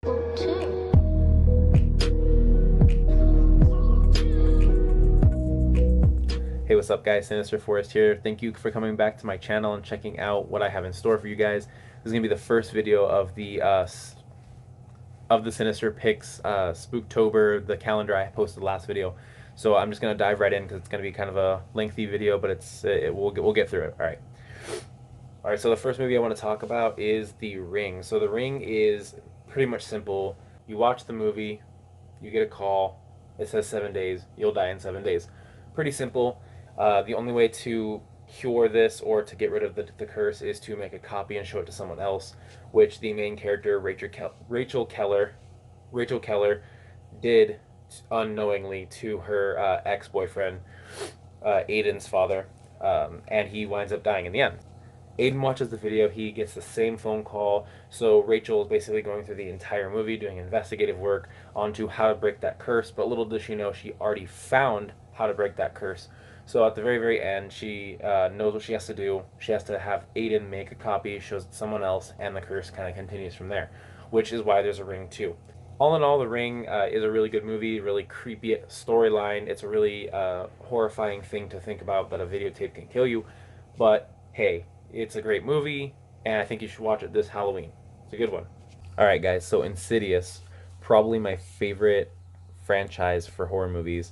Hey, what's up guys, Sinister Forest here. Thank you for coming back to my channel and checking out what I have in store for you guys. This is going to be the first video of the Sinister Picks Spooktober, the calendar I posted last video. So I'm just going to dive right in because it's going to be kind of a lengthy video, but we'll get through it. All right, so the first movie I want to talk about is The Ring. So The Ring is pretty much simple. You watch the movie, you get a call, it says 7 days, you'll die in 7 days. Pretty simple. The only way to cure this or to get rid of the curse is to make a copy and show it to someone else, which the main character, Rachel Keller, did unknowingly to her ex-boyfriend, Aiden's father, and he winds up dying in the end. Aiden watches the video, he gets the same phone call, so Rachel is basically going through the entire movie doing investigative work onto how to break that curse, but little does she know she already found how to break that curse. So at the very, very end, she knows what she has to do. She has to have Aiden make a copy, shows it to someone else, and the curse kind of continues from there, which is why there's a Ring 2. All in all, The Ring is a really good movie, really creepy storyline. It's a really horrifying thing to think about that a videotape can kill you, but hey, it's a great movie, and I think you should watch it this Halloween. It's a good one. Alright guys, so Insidious, probably my favorite franchise for horror movies.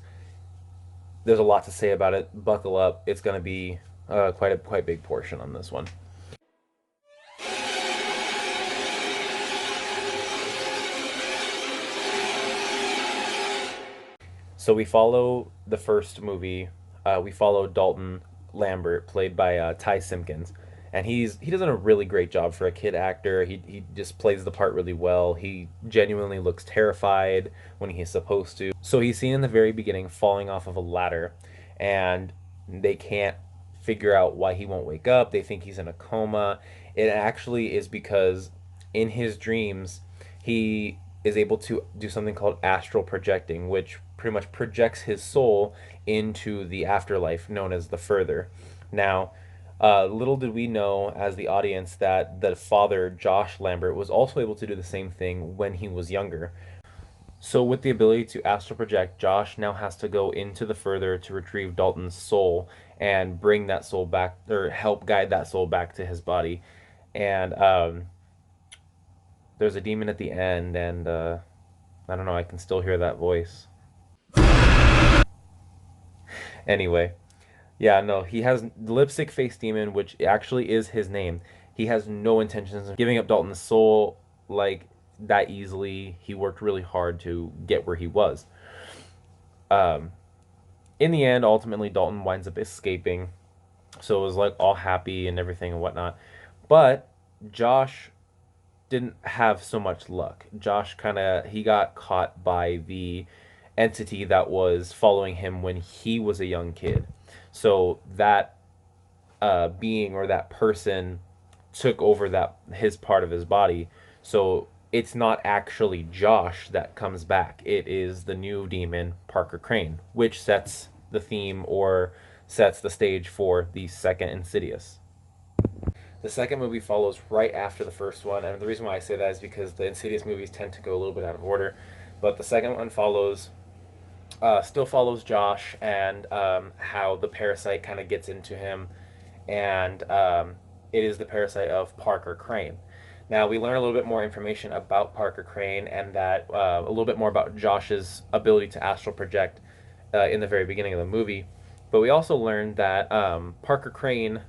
There's a lot to say about it. Buckle up. It's going to be quite big portion on this one. So we follow the first movie. We follow Dalton Lambert, played by Ty Simpkins, and he does a really great job for a kid actor. He just plays the part really well. He genuinely looks terrified when he's supposed to. So he's seen in the very beginning falling off of a ladder, and they can't figure out why he won't wake up. They think he's in a coma. It actually is because in his dreams he is able to do something called astral projecting, which pretty much projects his soul into the afterlife known as the further. Now, little did we know as the audience that the father, Josh Lambert, was also able to do the same thing when he was younger. So with the ability to astral project, Josh now has to go into the further to retrieve Dalton's soul and bring that soul back, or help guide that soul back to his body. And there's a demon at the end, and I don't know, I can still hear that voice. Anyway, yeah, no, he has the lipstick face demon, which actually is his name. He has no intentions of giving up Dalton's soul like that easily. He worked really hard to get where he was. In the end, ultimately, Dalton winds up escaping. So it was like all happy and everything and whatnot. But Josh didn't have so much luck. Josh he got caught by the entity that was following him when he was a young kid. So that being or that person took over his part of his body. So it's not actually Josh that comes back. It is the new demon, Parker Crane, which sets the theme or sets the stage for the second Insidious. The second movie follows right after the first one, and the reason why I say that is because the Insidious movies tend to go a little bit out of order, but the second one still follows Josh and how the parasite kind of gets into him, and it is the parasite of Parker Crane. Now we learn a little bit more information about Parker Crane and that a little bit more about Josh's ability to astral project in the very beginning of the movie, but we also learned that Parker Crane,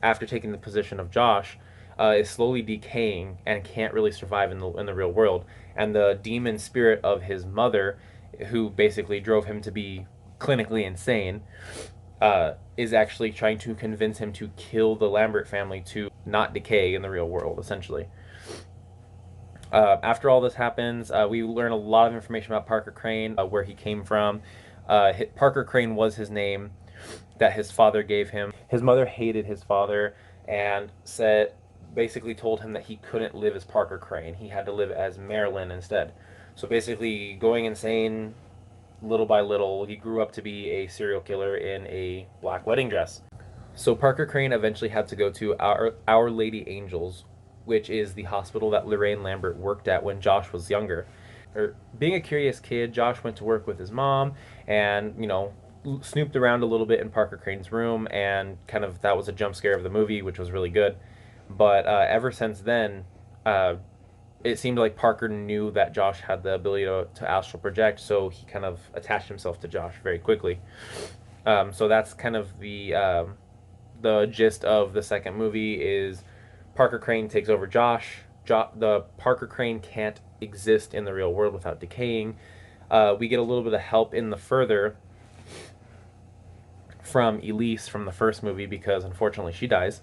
after taking the position of Josh, is slowly decaying and can't really survive in the real world. And the demon spirit of his mother, who basically drove him to be clinically insane, is actually trying to convince him to kill the Lambert family to not decay in the real world, essentially. After all this happens, we learn a lot of information about Parker Crane, where he came from. Parker Crane was his name that his father gave him. His mother hated his father and basically told him that he couldn't live as Parker Crane. He had to live as Marilyn instead. So basically, going insane little by little, he grew up to be a serial killer in a black wedding dress. So Parker Crane eventually had to go to Our Lady Angels, which is the hospital that Lorraine Lambert worked at when Josh was younger. Being a curious kid, Josh went to work with his mom and, snooped around a little bit in Parker Crane's room, and kind of that was a jump scare of the movie, which was really good. But ever since then, uh, it seemed like Parker knew that Josh had the ability to astral project, so he kind of attached himself to Josh very quickly. So that's kind of the gist of the second movie is Parker Crane takes over Josh. The Parker Crane can't exist in the real world without decaying. We get a little bit of help in the further from Elise from the first movie because unfortunately she dies.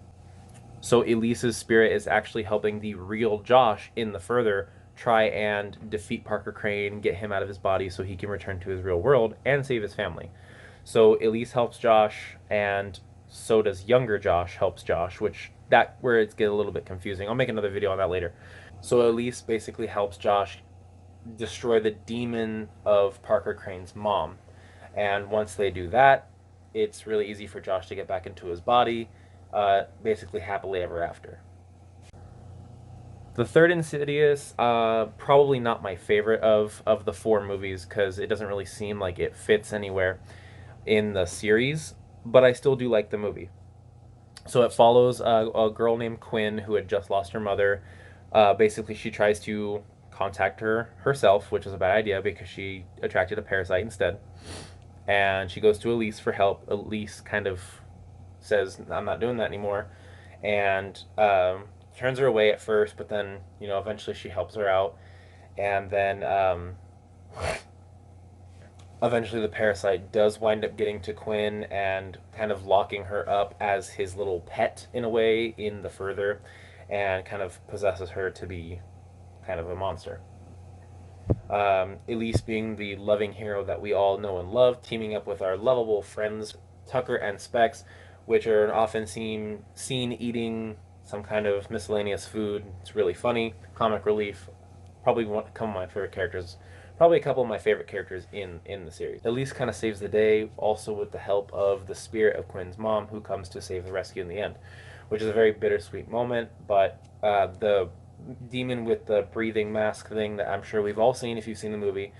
So Elise's spirit is actually helping the real Josh in the further try and defeat Parker Crane, get him out of his body so he can return to his real world and save his family. So Elise helps Josh, and so does younger Josh helps Josh, which that where it's get a little bit confusing. I'll make another video on that later. So Elise basically helps Josh destroy the demon of Parker Crane's mom. And once they do that, it's really easy for Josh to get back into his body, basically happily ever after. The third Insidious, probably not my favorite of the four movies because it doesn't really seem like it fits anywhere in the series, but I still do like the movie. So it follows a girl named Quinn who had just lost her mother. Basically, she tries to contact her herself, which is a bad idea because she attracted a parasite instead. And she goes to Elise for help. Elise kind of says, "I'm not doing that anymore," and turns her away at first, but then eventually she helps her out, and then eventually the parasite does wind up getting to Quinn and kind of locking her up as his little pet in a way in the further, and kind of possesses her to be kind of a monster. Elise being the loving hero that we all know and love, teaming up with our lovable friends Tucker and Specs, which are often seen eating some kind of miscellaneous food. It's really funny, comic relief. Probably one of my favorite characters. Probably a couple of my favorite characters in the series. Elise kind of saves the day, also with the help of the spirit of Quinn's mom, who comes to save the rescue in the end, which is a very bittersweet moment. But the demon with the breathing mask thing that I'm sure we've all seen if you've seen the movie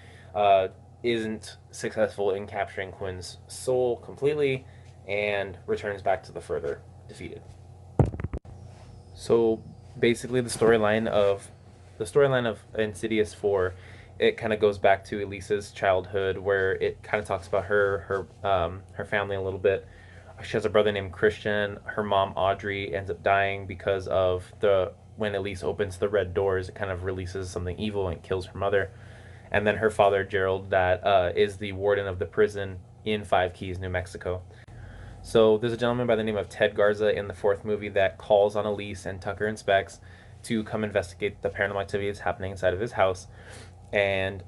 isn't successful in capturing Quinn's soul completely and returns back to the further defeated. So basically the storyline of Insidious 4, it kind of goes back to Elisa's childhood, where it kind of talks about her family a little bit. She has a brother named Christian. Her mom Audrey ends up dying because of when Elise opens the red doors, it kind of releases something evil and kills her mother. And then her father Gerald, that is the warden of the prison in Five Keys, New Mexico. So there's a gentleman by the name of Ted Garza in the fourth movie that calls on Elise and Tucker and Specs to come investigate the paranormal activity that's happening inside of his house, and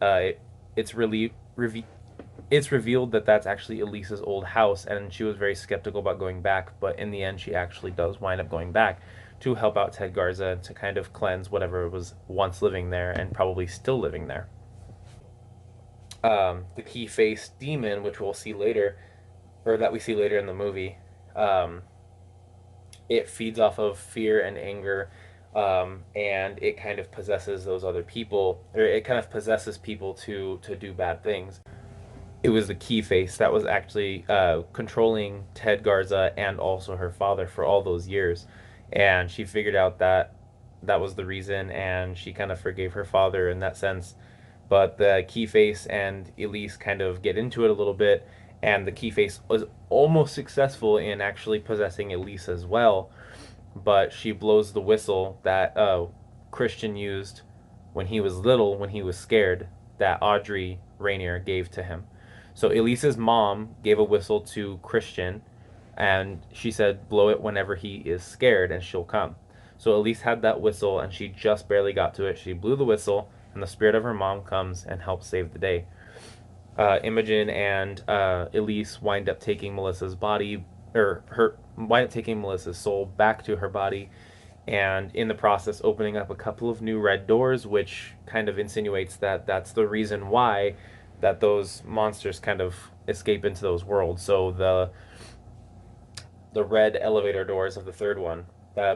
it's revealed that that's actually Elise's old house, and she was very skeptical about going back, but in the end she actually does wind up going back to help out Ted Garza to kind of cleanse whatever was once living there and probably still living there. The key face demon, which we'll see later, or that we see later in the movie, it feeds off of fear and anger, and it kind of possesses those other people, or it kind of possesses people to do bad things. It was the key face that was actually controlling Ted Garza and also her father for all those years, and she figured out that that was the reason, and she kind of forgave her father in that sense. But the key face and Elise kind of get into it a little bit, and the key face was almost successful in actually possessing Elise as well, but she blows the whistle that Christian used when he was little, when he was scared, that Audrey Rainier gave to him. So Elise's mom gave a whistle to Christian, and she said, blow it whenever he is scared and she'll come. So Elise had that whistle, and she just barely got to it. She blew the whistle, and the spirit of her mom comes and helps save the day. Imogen and Elise wind up taking Melissa's body, or wind up taking Melissa's soul back to her body, and in the process opening up a couple of new red doors, which kind of insinuates that that's the reason why that those monsters kind of escape into those worlds. So the red elevator doors of the third one,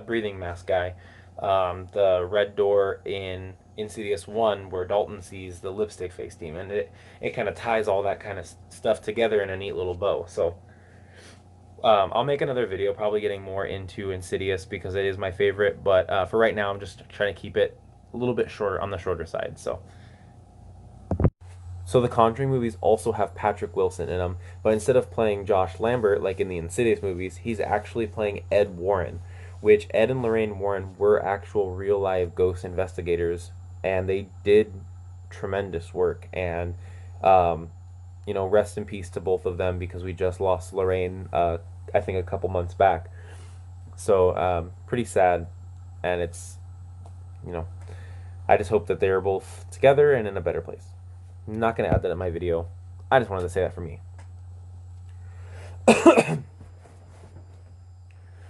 breathing mask guy, The red door in Insidious 1 where Dalton sees the lipstick face demon. It kind of ties all that kind of stuff together in a neat little bow. So I'll make another video probably getting more into Insidious because it is my favorite, but for right now I'm just trying to keep it a little bit shorter, on the shorter side. So the Conjuring movies also have Patrick Wilson in them, but instead of playing Josh Lambert like in the Insidious movies, he's actually playing Ed Warren, which Ed and Lorraine Warren were actual real live ghost investigators, and they did tremendous work. And rest in peace to both of them because we just lost Lorraine, I think a couple months back. So pretty sad, and it's you know I just hope that they're both together and in a better place. I'm not going to add that in my video. I just wanted to say that for me.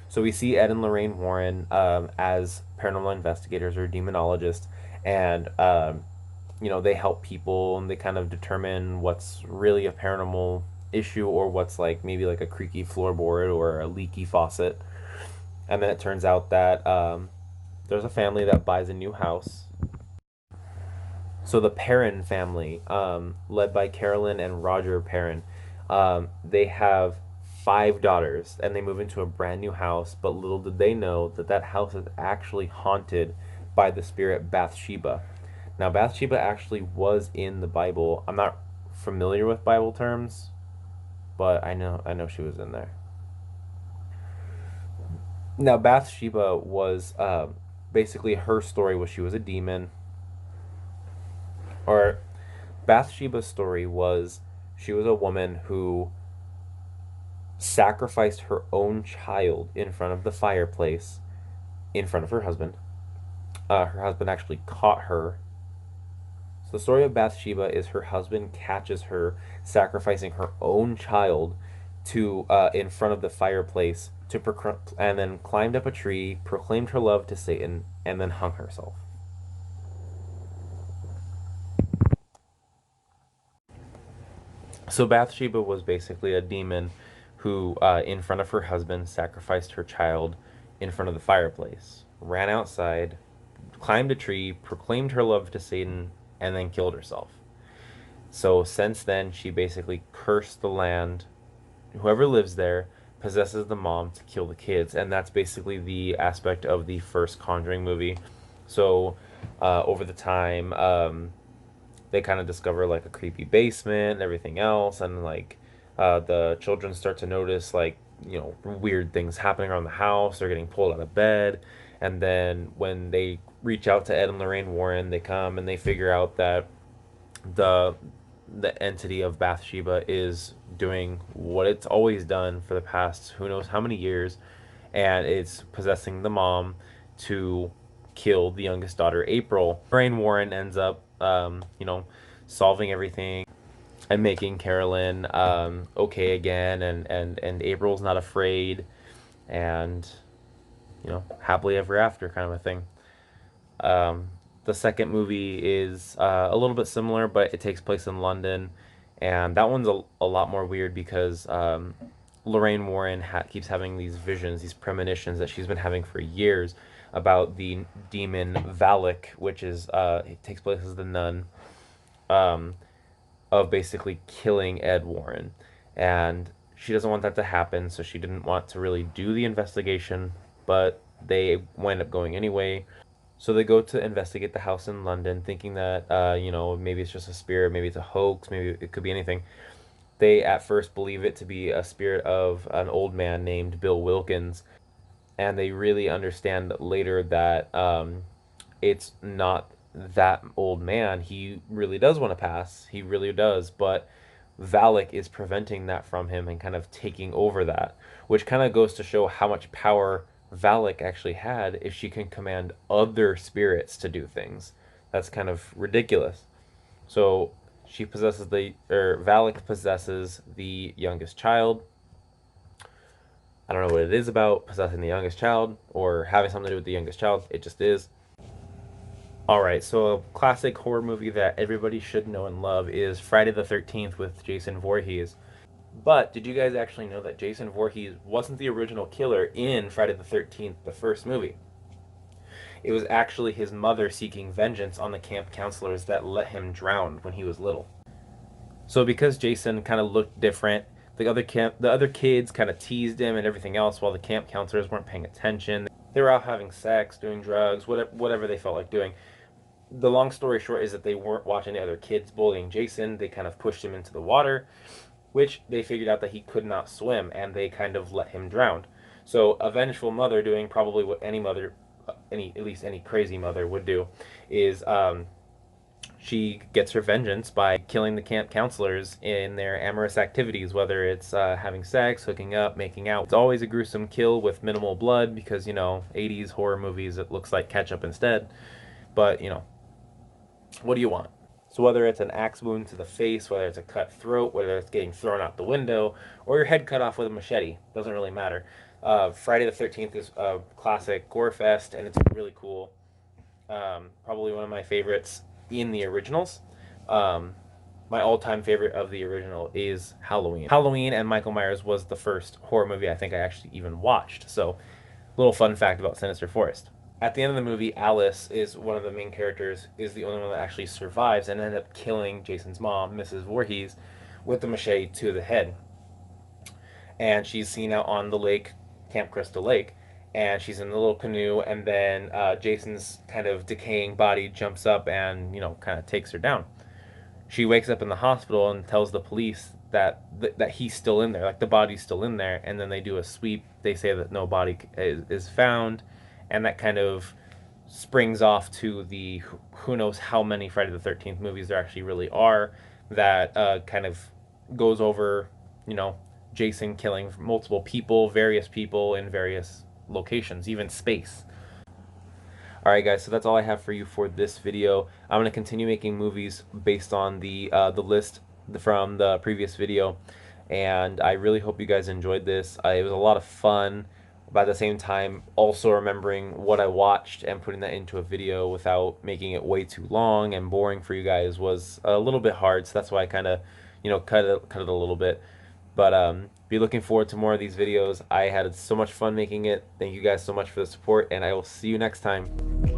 So we see Ed and Lorraine Warren as paranormal investigators or demonologists, and they help people and they kind of determine what's really a paranormal issue or what's like maybe like a creaky floorboard or a leaky faucet. And then it turns out that there's a family that buys a new house. So the Perrin family, led by Carolyn and Roger Perrin, they have 5 daughters, and they move into a brand new house. But little did they know that that house is actually haunted by the spirit Bathsheba. Now, Bathsheba actually was in the Bible. I'm not familiar with Bible terms, but I know she was in there. Now, Bathsheba was basically her story was she was a demon, or Bathsheba's story was she was a woman who sacrificed her own child in front of the fireplace in front of her husband. Her husband actually caught her. So the story of Bathsheba is her husband catches her sacrificing her own child to in front of the fireplace and then climbed up a tree, proclaimed her love to Satan, and then hung herself. So Bathsheba was basically a demon who, in front of her husband, sacrificed her child in front of the fireplace, ran outside, climbed a tree, proclaimed her love to Satan, and then killed herself. So since then, she basically cursed the land. Whoever lives there possesses the mom to kill the kids, and that's basically the aspect of the first Conjuring movie. So over the time, they kind of discover like a creepy basement and everything else, and like the children start to notice like weird things happening around the house. They're getting pulled out of bed, and then when they reach out to Ed and Lorraine Warren, they come and they figure out that the the entity of Bathsheba is doing what it's always done for the past who knows how many years, and it's possessing the mom to kill the youngest daughter, April. Lorraine Warren ends up, solving everything and making Carolyn okay again, and April's not afraid, and happily ever after kind of a thing. The second movie is a little bit similar, but it takes place in London, and that one's a lot more weird because Lorraine Warren keeps having these visions, these premonitions that she's been having for years about the demon Valak, which is it takes place as the nun, of basically killing Ed Warren, and she doesn't want that to happen, so she didn't want to really do the investigation, but they wind up going anyway. So they go to investigate the house in London, thinking that maybe it's just a spirit, maybe it's a hoax, maybe it could be anything. They at first believe it to be a spirit of an old man named Bill Wilkins, and they really understand later that it's not that old man. He really does want to pass. He really does, but Valak is preventing that from him and kind of taking over that, which kind of goes to show how much power Valak actually had if she can command other spirits to do things. That's kind of ridiculous. So Valak possesses the youngest child. I don't know what it is about possessing the youngest child or having something to do with the youngest child. It just is. Alright, so a classic horror movie that everybody should know and love is Friday the 13th with Jason Voorhees. But did you guys actually know that Jason Voorhees wasn't the original killer in Friday the 13th, the first movie? it was actually his mother seeking vengeance on the camp counselors that let him drown when he was little. So because Jason kind of looked different, the other kids kind of teased him and everything else, while the camp counselors weren't paying attention. They were out having sex, doing drugs, whatever they felt like doing. The long story short is that they weren't watching the other kids bullying Jason. They kind of pushed him into the water, which they figured out that he could not swim, and they kind of let him drown. So a vengeful mother, doing probably what any mother, at least any crazy mother would do, is she gets her vengeance by killing the camp counselors in their amorous activities, whether it's having sex, hooking up, making out. It's always a gruesome kill with minimal blood because, 80s horror movies, it looks like ketchup instead. But, what do you want? So whether it's an axe wound to the face, whether it's a cut throat, whether it's getting thrown out the window, or your head cut off with a machete, doesn't really matter. Friday the 13th is a classic gore fest, and it's really cool. Probably one of my favorites in the originals. My all-time favorite of the original is Halloween. Halloween and Michael Myers was the first horror movie I think I actually even watched. So, little fun fact about Sinister Forest. At the end of the movie, Alice is one of the main characters, is the only one that actually survives, and ended up killing Jason's mom, Mrs. Voorhees, with the machete to the head. And she's seen out on the lake, Camp Crystal Lake, and she's in the little canoe, and then Jason's kind of decaying body jumps up and, kind of takes her down. She wakes up in the hospital and tells the police that he's still in there, like the body's still in there, and then they do a sweep. They say that no body is found, and that kind of springs off to the who knows how many Friday the 13th movies there actually really are, that kind of goes over, Jason killing multiple people, various people in various locations, even space. Alright guys, so that's all I have for you for this video. I'm going to continue making movies based on the list from the previous video, and I really hope you guys enjoyed this. It was a lot of fun, but at the same time also remembering what I watched and putting that into a video without making it way too long and boring for you guys was a little bit hard, so that's why I kind of, cut it a little bit. But be looking forward to more of these videos. I had so much fun making it. Thank you guys so much for the support, and I will see you next time.